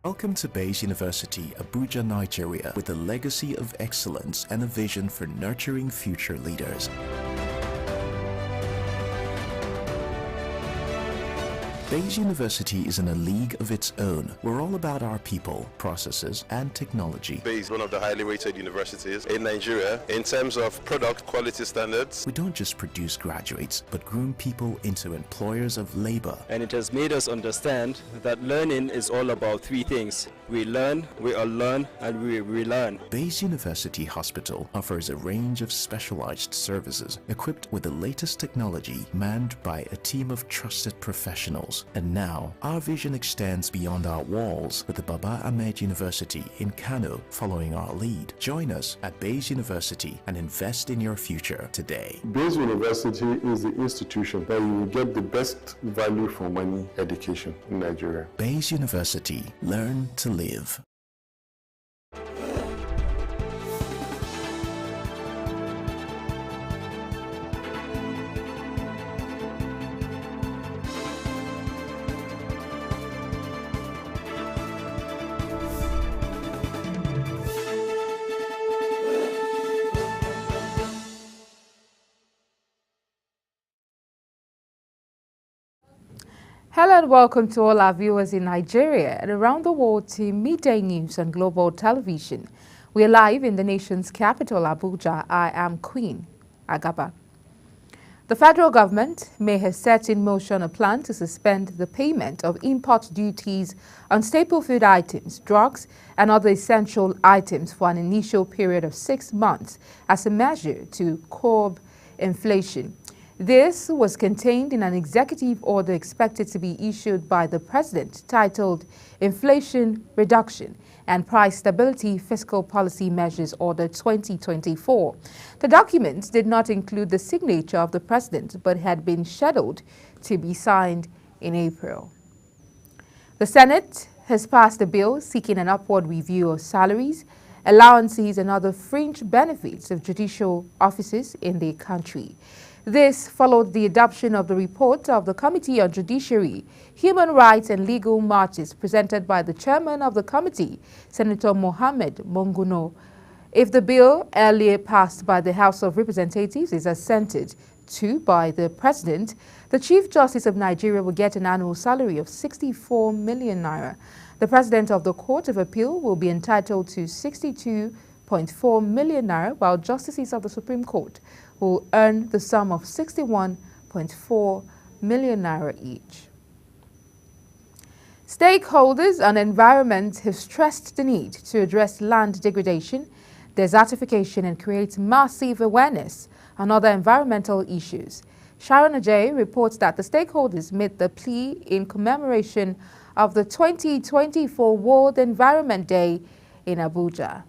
Welcome to Bayes University, Abuja, Nigeria, with a legacy of excellence and a vision for nurturing future leaders. Bayes University is in a league of its own. We're all about our people, processes, and technology. Bayes is one of the highly rated universities in Nigeria in terms of product quality standards. We don't just produce graduates, but groom people into employers of labor. And it has made us understand that learning is all about three things. We learn, we unlearn, and we relearn. Bayes University Hospital offers a range of specialized services equipped with the latest technology, manned by a team of trusted professionals. And now, our vision extends beyond our walls with the Baba Ahmed University in Kano following our lead. Join us at Bayes University and invest in your future today. Bayes University is the institution that you will get the best value for money education in Nigeria. Bayes University. Learn to live. Hello and welcome to all our viewers in Nigeria and around the world to Midday News on Global Television. We are live in the nation's capital, Abuja. I am Queen Agaba. The federal government may have set in motion a plan to suspend the payment of import duties on staple food items, drugs, and other essential items for an initial period of 6 months as a measure to curb inflation. This was contained in an executive order expected to be issued by the president titled Inflation Reduction and Price Stability Fiscal Policy Measures Order 2024. The document did not include the signature of the president but had been scheduled to be signed in April. The Senate has passed a bill seeking an upward review of salaries, allowances, and other fringe benefits of judicial officers in the country. This followed the adoption of the report of the Committee on Judiciary, Human Rights and Legal Marches presented by the chairman of the committee, Senator Mohammed Monguno. If the bill earlier passed by the House of Representatives is assented to by the president, the Chief Justice of Nigeria will get an annual salary of 64 million naira. The president of the Court of Appeal will be entitled to 62.4 million naira, while justices of the Supreme Court will earn the sum of 61.4 million naira each. Stakeholders on environment have stressed the need to address land degradation, desertification, and create massive awareness on other environmental issues. Sharon Ajay reports that the stakeholders made the plea in commemoration of the 2024 World Environment Day in Abuja.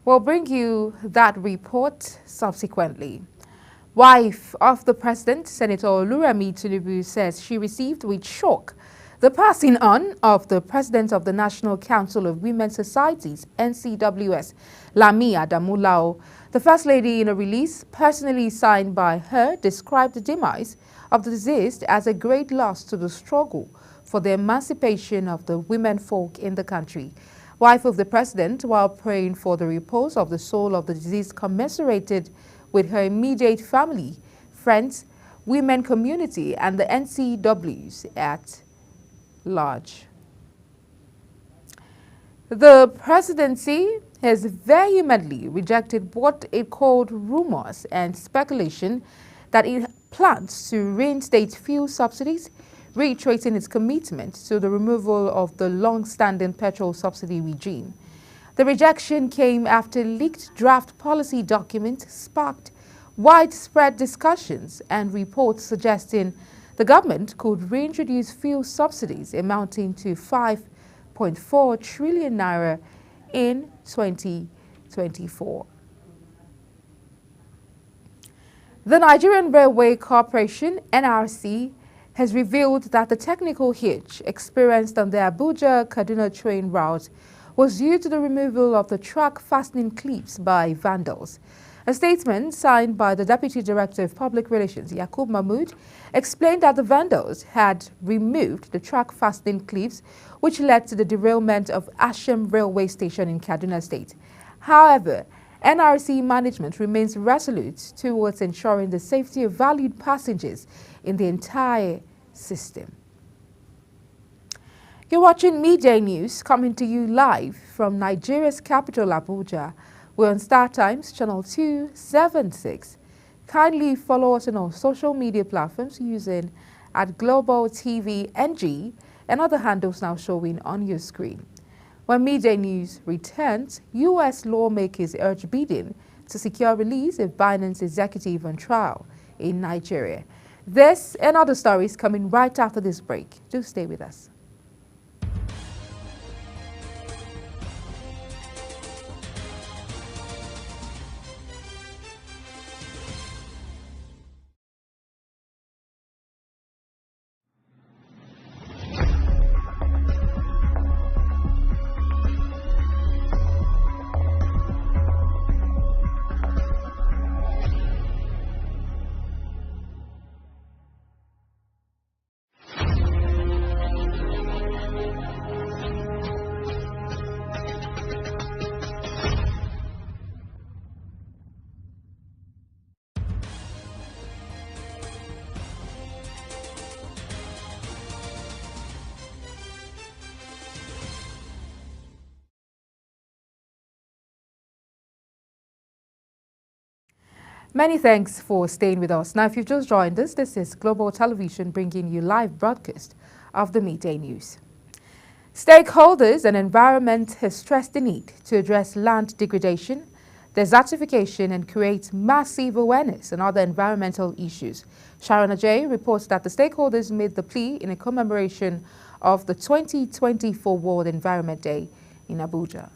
We'll bring you that report subsequently. Wife of the president, Senator Oluremi Tinubu, says she received with shock the passing on of the president of the National Council of Women's Societies, NCWS, Lami Adamulao. The First Lady, in a release personally signed by her, described the demise of the deceased as a great loss to the struggle for the emancipation of the women folk in the country. Wife of the president, while praying for the repose of the soul of the deceased, commiserated with her immediate family, friends, women community, and the NCWs at large. The presidency has vehemently rejected what it called rumors and speculation that it plans to reinstate fuel subsidies, reiterating its commitment to the removal of the long-standing petrol subsidy regime. The rejection came after leaked draft policy documents sparked widespread discussions and reports suggesting the government could reintroduce fuel subsidies amounting to 5.4 trillion naira in 2024. The Nigerian Railway Corporation, NRC, has revealed that the technical hitch experienced on the Abuja-Kaduna train route was due to the removal of the track fastening clips by vandals. A statement signed by the Deputy Director of Public Relations, Yakub Mahmood, explained that the vandals had removed the track fastening clips, which led to the derailment of Asham Railway Station in Kaduna State. However, NRC management remains resolute towards ensuring the safety of valued passengers in the entire system. You're watching Midday News, coming to you live from Nigeria's capital, Abuja. We're on Star Times, channel 276. Kindly follow us on our social media platforms using @GlobalTVNG and other handles now showing on your screen. When Midday News returns, U.S. lawmakers urge Biden to secure release of Binance executive on trial in Nigeria. This and other stories coming right after this break. Do stay with us. Many thanks for staying with us. Now, if you've just joined us, this is Global Television bringing you live broadcast of the Midday News. Stakeholders and environment have stressed the need to address land degradation, desertification, and create massive awareness on other environmental issues. Sharon Ajay reports that the stakeholders made the plea in a commemoration of the 2024 World Environment Day in Abuja.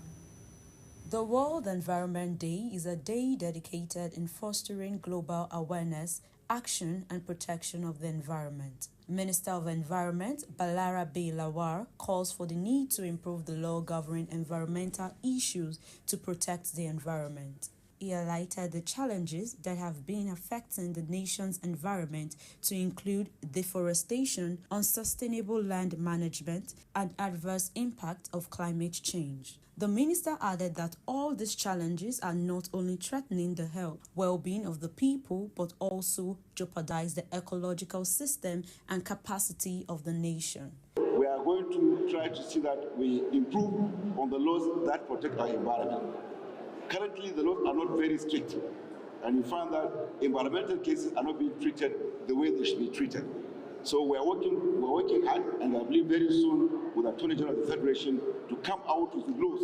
The World Environment Day is a day dedicated in fostering global awareness, action and protection of the environment. Minister of Environment Balarabe Lawal calls for the need to improve the law governing environmental issues to protect the environment. He highlighted the challenges that have been affecting the nation's environment to include deforestation, unsustainable land management, and adverse impact of climate change. The minister added that all these challenges are not only threatening the health, well-being of the people, but also jeopardize the ecological system and capacity of the nation. We are going to try to see that we improve on the laws that protect our environment. Currently, the laws are not very strict, and we find that environmental cases are not being treated the way they should be treated. So we're working hard, and I believe very soon with the Attorney General of the Federation to come out with laws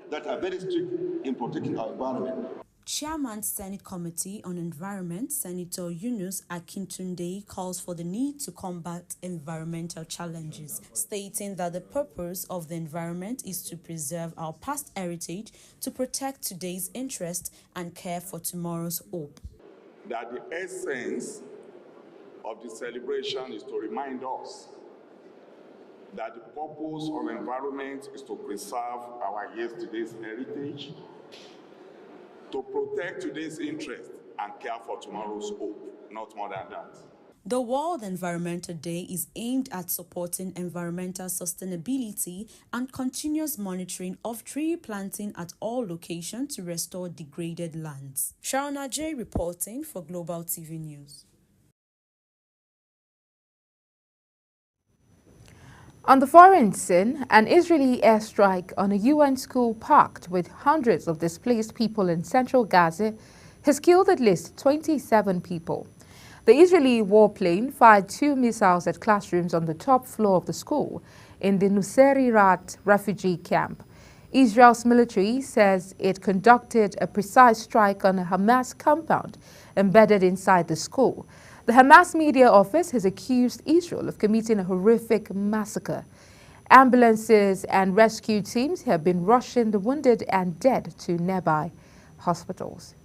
that are very strict in protecting our environment. Chairman Senate Committee on Environment, Senator Yunus Akintunde, calls for the need to combat environmental challenges, stating that the purpose of the environment is to preserve our past heritage, to protect today's interests, and care for tomorrow's hope. That the essence of the celebration is to remind us that the purpose of environment is to preserve our yesterday's heritage, to protect today's interest, and care for tomorrow's hope, not more than that. The World Environmental Day is aimed at supporting environmental sustainability and continuous monitoring of tree planting at all locations to restore degraded lands. Sharon Ajay reporting for Global TV News. On the foreign scene, an Israeli airstrike on a UN school packed with hundreds of displaced people in central Gaza has killed at least 27 people. The Israeli warplane fired 2 missiles at classrooms on the top floor of the school in the Nuseirat refugee camp. Israel's military says it conducted a precise strike on a Hamas compound embedded inside the school. The Hamas media office has accused Israel of committing a horrific massacre. Ambulances and rescue teams have been rushing the wounded and dead to nearby hospitals.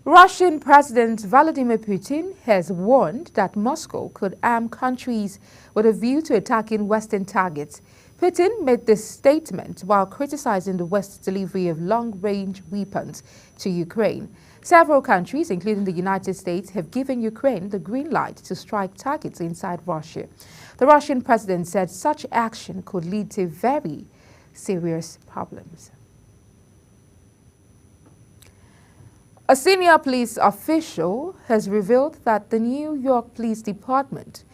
Russian President Vladimir Putin has warned that Moscow could arm countries with a view to attacking Western targets. Putin made this statement while criticizing the West's delivery of long-range weapons to Ukraine. Several countries, including the United States, have given Ukraine the green light to strike targets inside Russia. The Russian president said such action could lead to very serious problems. A senior police official has revealed that the New York Police Department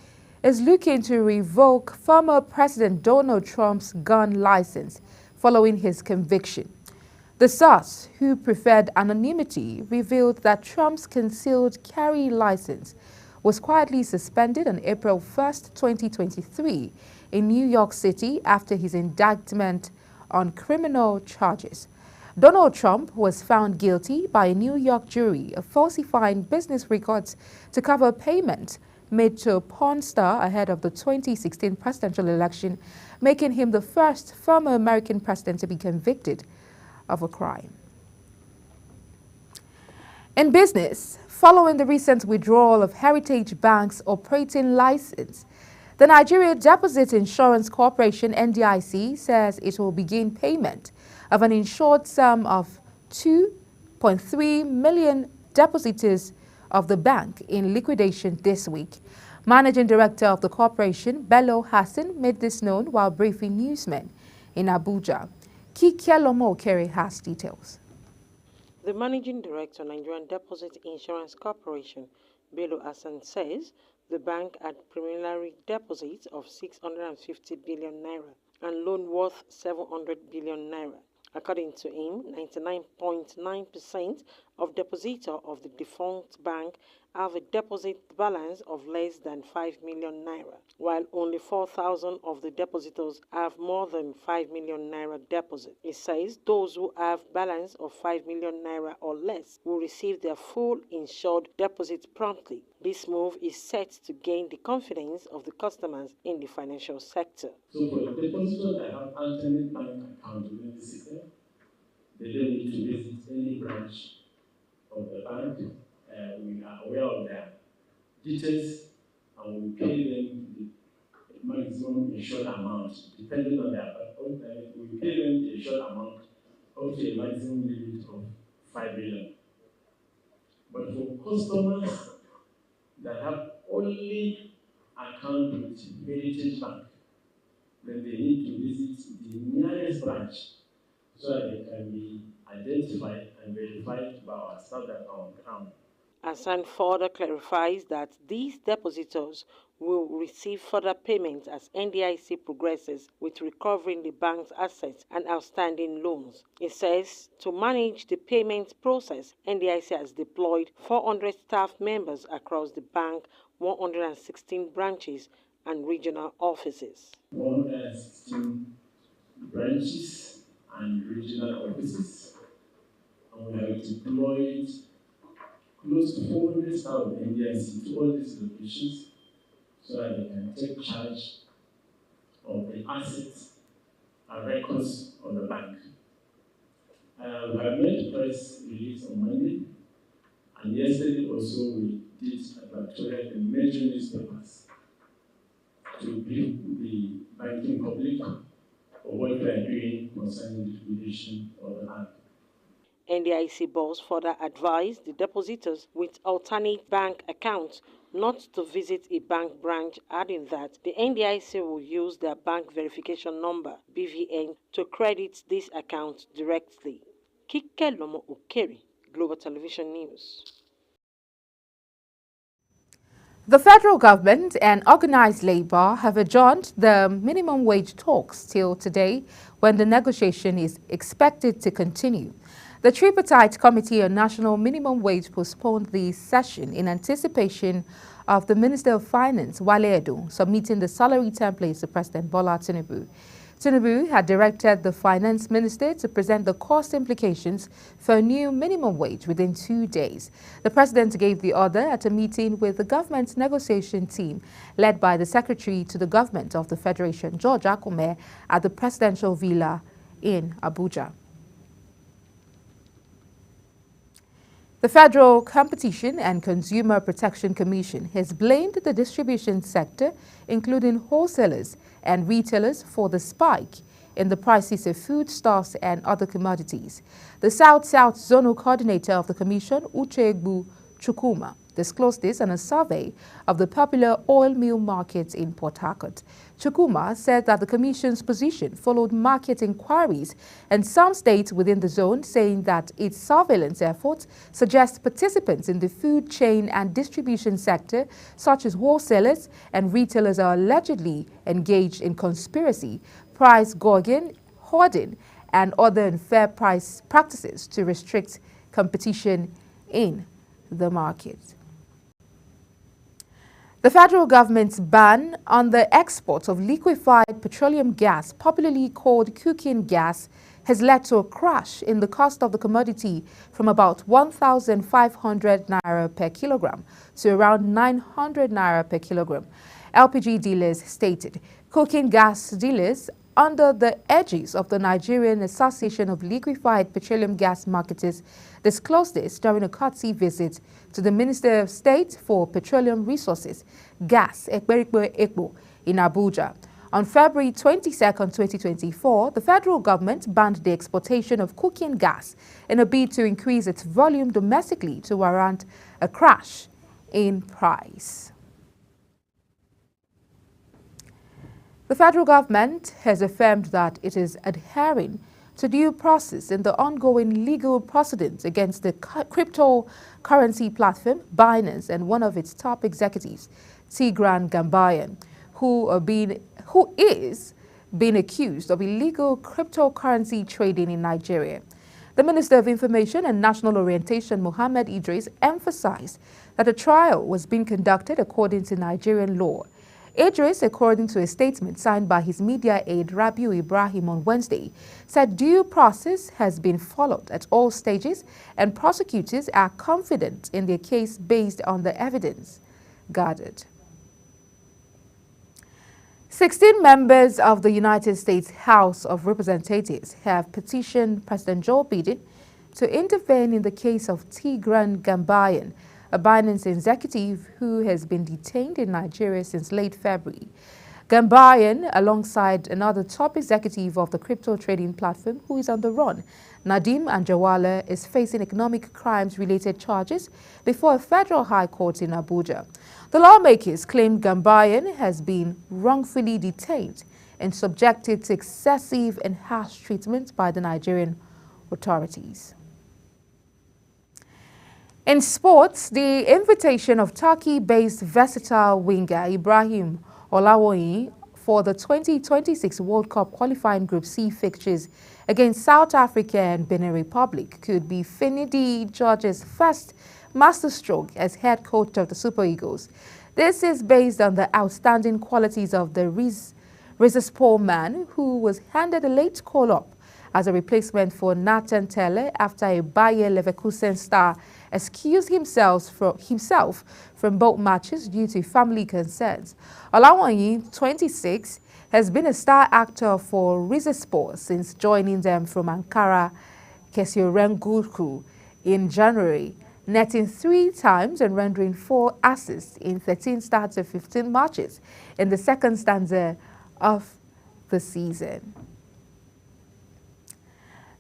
is looking to revoke former President Donald Trump's gun license following his conviction. The source, who preferred anonymity, revealed that Trump's concealed carry license was quietly suspended on April 1, 2023 in New York City after his indictment on criminal charges. Donald Trump was found guilty by a New York jury of falsifying business records to cover payment made to a porn star ahead of the 2016 presidential election, making him the first former American president to be convicted of a crime. In business, following the recent withdrawal of Heritage Bank's operating license, the Nigeria Deposit Insurance Corporation (NDIC) says it will begin payment of an insured sum of 2.3 million depositors of the bank in liquidation this week. Managing Director of the corporation, Bello Hassan, made this known while briefing newsmen in Abuja. Kikelomo Okere has details. The Managing Director, Nigerian Deposit Insurance Corporation, Bello Hassan, says the bank had preliminary deposits of 650 billion naira and loan worth 700 billion naira. According to him, 99.9% of depositors of the defunct bank have a deposit balance of less than 5 million naira, while only 4,000 of the depositors have more than 5 million naira deposit. He says those who have balance of 5 million naira or less will receive their full insured deposit promptly. This move is set to gain the confidence of the customers in the financial sector. So for the depositors that have alternate bank account within the system, they don't need to visit any branch of the bank. We are aware of their details and we pay them the maximum insured amount depending on their we pay them the insured amount up to a maximum limit of 5 billion. But for customers that have only account with Heritage Bank, then they need to visit the nearest branch so that they can be identified and verified by our staff that are on ground. Hassan further clarifies that these depositors will receive further payments as NDIC progresses with recovering the bank's assets and outstanding loans. He says to manage the payment process, NDIC has deployed 400 staff members across the bank, 116 branches and regional offices. 116 branches and regional offices, and we have deployed close to 400 staff of NDIC to all these locations so that they can take charge of the assets and records of the bank. We have made a press release on Monday, and yesterday also we did a pictorial in major newspapers to brief the banking public of what we are doing concerning the liquidation of the bank. NDIC boss further advised the depositors with alternate bank accounts not to visit a bank branch, adding that the NDIC will use their bank verification number, BVN, to credit this account directly. Kikelomo Okere, Global Television News. The federal government and organized labor have adjourned the minimum wage talks till today, when the negotiation is expected to continue. The Tripartite Committee on National Minimum Wage postponed the session in anticipation of the Minister of Finance, Wale Edun, submitting the salary templates to President Bola Tinubu. Tinubu had directed the finance minister to present the cost implications for a new minimum wage within 2 days. The president gave the order at a meeting with the government's negotiation team led by the secretary to the government of the Federation, George Akume, at the presidential villa in Abuja. The Federal Competition and Consumer Protection Commission has blamed the distribution sector, including wholesalers and retailers, for the spike in the prices of foodstuffs and other commodities. The South-South Zonal Coordinator of the Commission, Uchegbu Chukwuma, disclosed this in a survey of the popular oil mill markets in Port Harcourt. Chukwuma said that the Commission's position followed market inquiries and some states within the zone, saying that its surveillance efforts suggest participants in the food chain and distribution sector, such as wholesalers and retailers, are allegedly engaged in conspiracy, price gouging, hoarding, and other unfair price practices to restrict competition in the market. The federal government's ban on the export of liquefied petroleum gas, popularly called cooking gas, has led to a crash in the cost of the commodity from about 1,500 naira per kilogram to around 900 naira per kilogram. LPG dealers stated. Cooking gas dealers, under the edges of the Nigerian Association of Liquefied Petroleum Gas Marketers, disclosed this during a courtesy visit to the Minister of State for Petroleum Resources, Gas, Ekperikpe Ekpo, in Abuja. On February 22, 2024, the federal government banned the exportation of cooking gas in a bid to increase its volume domestically to warrant a crash in price. The federal government has affirmed that it is adhering to due process in the ongoing legal proceedings against the cryptocurrency platform Binance and one of its top executives, Tigran Gambaryan, who is being accused of illegal cryptocurrency trading in Nigeria. The Minister of Information and National Orientation, Mohammed Idris, emphasized that a trial was being conducted according to Nigerian law. Idris, according to a statement signed by his media aide Rabiu Ibrahim on Wednesday, said due process has been followed at all stages and prosecutors are confident in their case based on the evidence gathered. 16 members of the United States House of Representatives have petitioned President Joe Biden to intervene in the case of Tigran Gambaryan, a Binance executive who has been detained in Nigeria since late February. Gambaryan, alongside another top executive of the crypto trading platform who is on the run, Nadeem Anjarwalla, is facing economic crimes-related charges before a federal high court in Abuja. The lawmakers claim Gambaryan has been wrongfully detained and subjected to excessive and harsh treatment by the Nigerian authorities. In sports, the invitation of Turkey-based versatile winger Ibrahim Olawoyin for the 2026 World Cup qualifying Group C fixtures against South Africa and Benin Republic could be Finidi George's first masterstroke as head coach of the Super Eagles. This is based on the outstanding qualities of the Rizespor man, who was handed a late call-up as a replacement for Nathan Telle after a Bayer Leverkusen star excused himself from both matches due to family concerns. Olawoyin, 26, has been a star actor for Rizespor since joining them from Ankara Kesiorenguku in January, netting 3 times and rendering 4 assists in 13 starts of 15 matches in the second stanza of the season.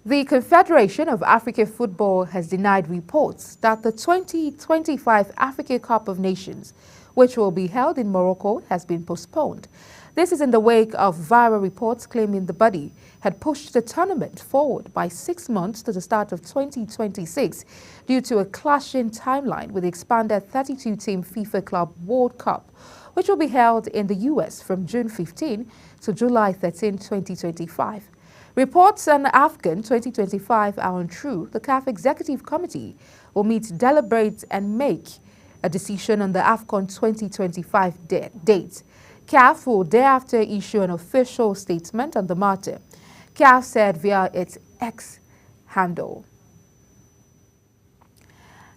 The Confederation of African Football has denied reports that the 2025 Africa Cup of Nations, which will be held in Morocco, has been postponed. This is in the wake of viral reports claiming the body had pushed the tournament forward by 6 months to the start of 2026 due to a clashing timeline with the expanded 32-team FIFA Club World Cup, which will be held in the U.S. from June 15 to July 13, 2025. Reports on AFCON 2025 are untrue. The CAF Executive Committee will meet, deliberate, and make a decision on the AFCON 2025 date. CAF will thereafter issue an official statement on the matter, CAF said via its X handle.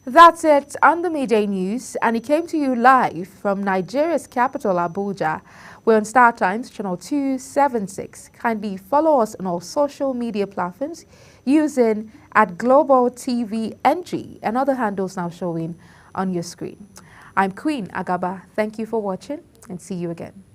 That's it on the Midday News, and it came to you live from Nigeria's capital, Abuja. We're on Star Times, channel 276. Kindly follow us on all social media platforms using at Global TV NG, and other handles now showing on your screen. I'm Queen Agaba. Thank you for watching and see you again.